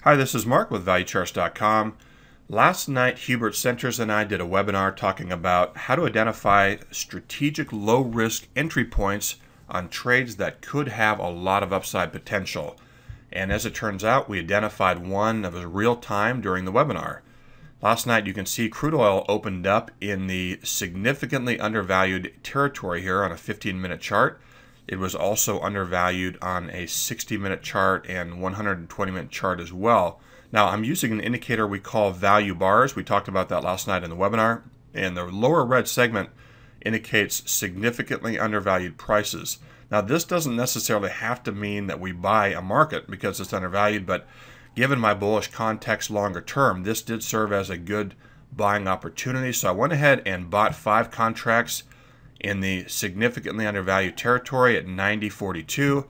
Hi, this is Mark with ValueCharts.com. Last night, Hubert Centers and I did a webinar talking about how to identify strategic low-risk entry points on trades that could have a lot of upside potential. And as it turns out, we identified one that was real time during the webinar. Last night, you can see crude oil opened up in the significantly undervalued territory here on a 15-minute chart. It was also undervalued on a 60-minute chart and 120-minute chart as well. Now, I'm using an indicator we call value bars. We talked about that last night in the webinar. And the lower red segment indicates significantly undervalued prices. Now, this doesn't necessarily have to mean that we buy a market because it's undervalued, but given my bullish context longer term, this did serve as a good buying opportunity. So I went ahead and bought 5 contracts in the significantly undervalued territory at 90.42,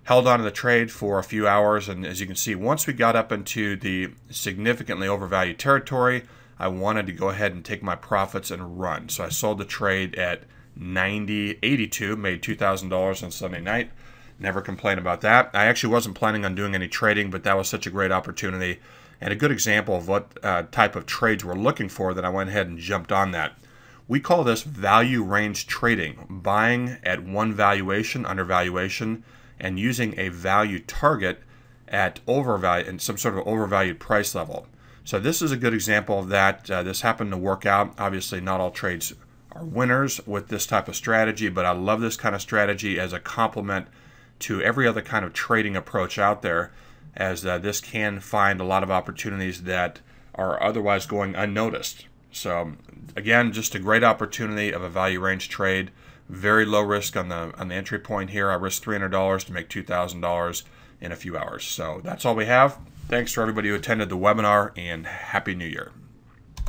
held on to the trade for a few hours, and as you can see, once we got up into the significantly overvalued territory, I wanted to go ahead and take my profits and run. So I sold the trade at 90.82, made $2,000 on Sunday night. Never complain about that. I actually wasn't planning on doing any trading, but that was such a great opportunity and a good example of what type of trades we're looking for that I went ahead and jumped on that. We call this value range trading, buying at one valuation, undervaluation, and using a value target at overvalue and some sort of overvalued price level. So this is a good example of that. This happened to work out. Obviously, not all trades are winners with this type of strategy, but I love this kind of strategy as a complement to every other kind of trading approach out there, as this can find a lot of opportunities that are otherwise going unnoticed. So again, just a great opportunity of a value range trade. Very low risk on the entry point here. I risked $300 to make $2,000 in a few hours. So that's all we have. Thanks for everybody who attended the webinar, and Happy New Year.